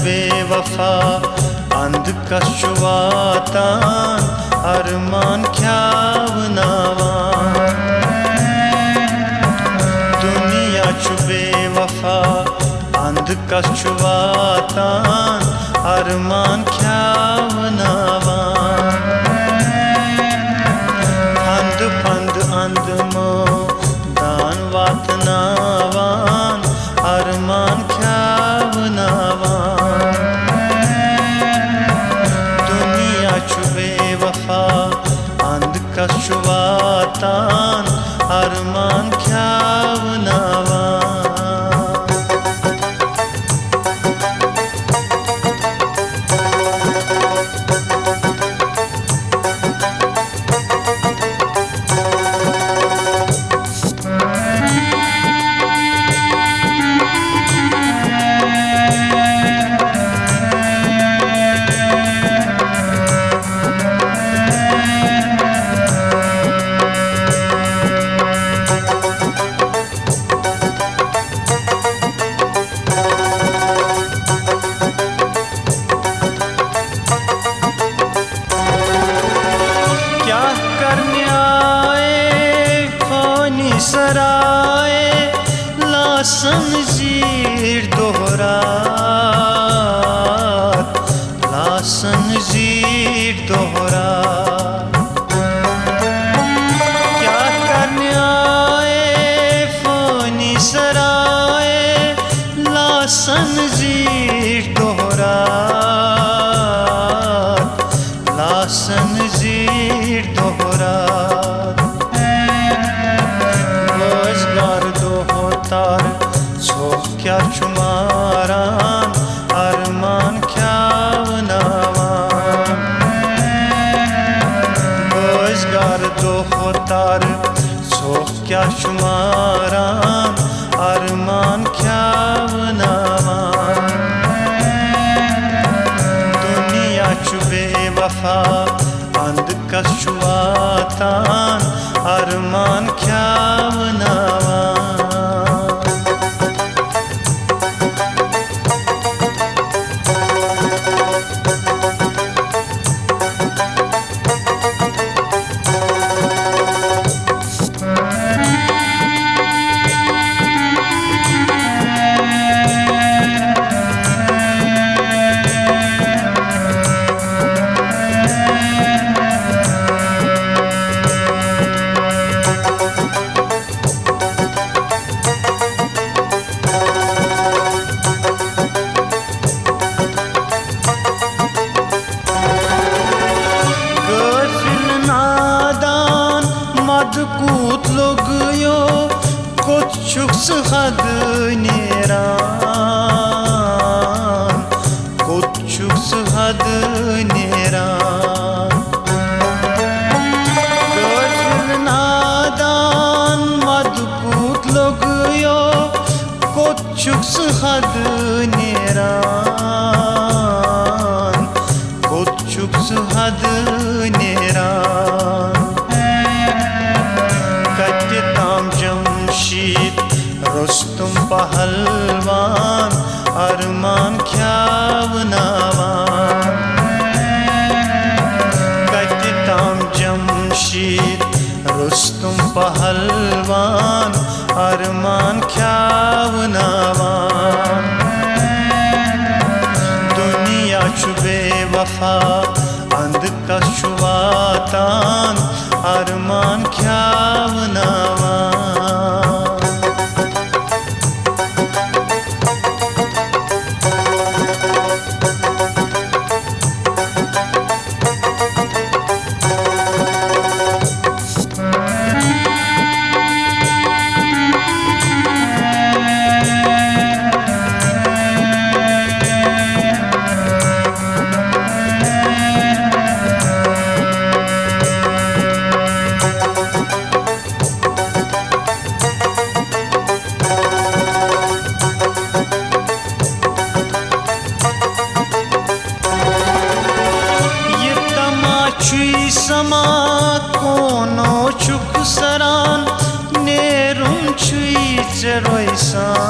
बेवफा अंध कशुवातान अरमान ख्यावनावान दुनिया छु बेवफा अंध कशुवातान अरमान ख्यावनावान फंद फंद अंदमो दान वातनावान अरमान ख्यावनावान दुनिया छु बेवफा अंध कशुवातान अरमान ख्यावनावान सराए लासन जीर दोहरात लासन जीर दोहरात क्या करने आए फानी सराए लासन जीर दोहरात लासन जीर दोहरात तार सोख क्या चुमारान अरमान ख्यावनावान रोजगार दो तार सोख क्या चुमारान अरमान ख्यावनावान दुनिया छु बेवफा अंध कशुवातान अरमान ख्यावनावान कूत लोग यो कुछ हद नेरान कुछ हद नेरान गफिल नादान मदकूत लोग यो कुछ हद नेरान कुछ हद नेरान रुस्तुम पहलवान अरमान ख्यावनावान कति ताम जमशीद रुस्तुम पहलवान अरमान ख्यावनावान दुनिया चुबे वफा अंध कशुवातान अरमान ख्यावनावान समा कोनो चुक सरान नेरुम छुई चरोइसान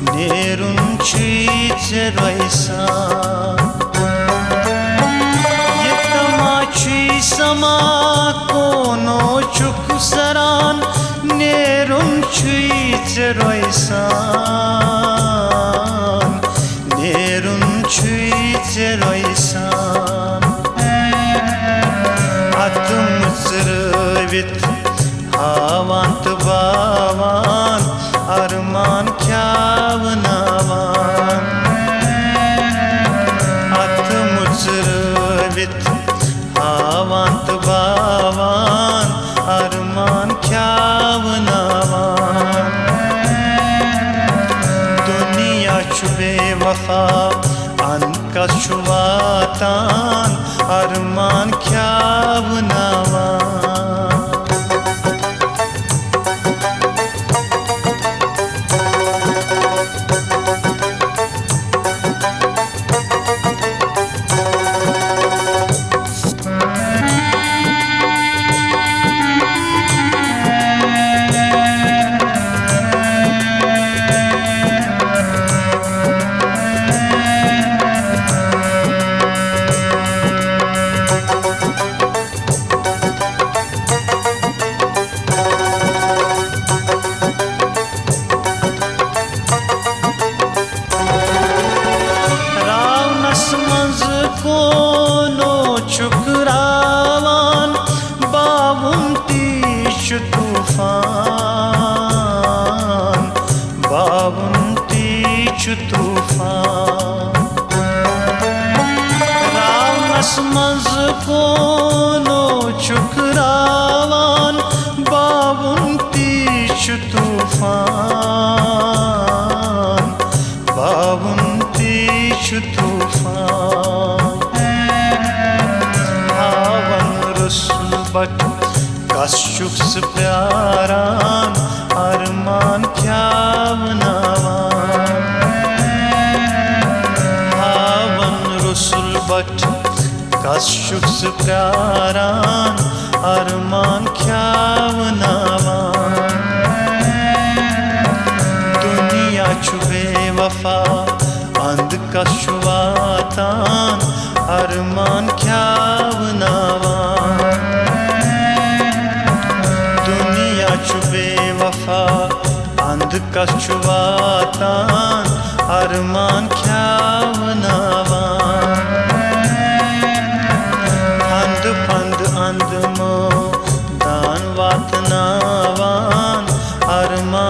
नेरुम छुई चरोइसान ये तमा छुई समा कोनो चुक सरान नेरुम छुई चरोइसान नेरुम छुई चरोइसान मुसरवित हावांत बावान अरमान ख्यावनावान अथ मुसरवित हावांत बावान अरमान ख्यावनावान दुनिया चुबे वफा अनका शुवातान अरमान ख्यावनावान कोनो चुकरावान बावुन तीश तूफान बावुन तीश तूफान रावनस मंज कोनो चुकरावान बावुन तीश तूफान बावुन तीश तूफान बट कशुक्स प्यारान अरमान ख्यावनावान हावन रसुल बट कशुक्स प्यारान अरमान ख्यावनावान दुनिया चुबे वफा अंध कशुवातान अरमान ख्यावनावान चुबे वफा अंध कशुवातान अरमान ख्यावनावान अंध फंद अंध मो दान वातनावान अरमान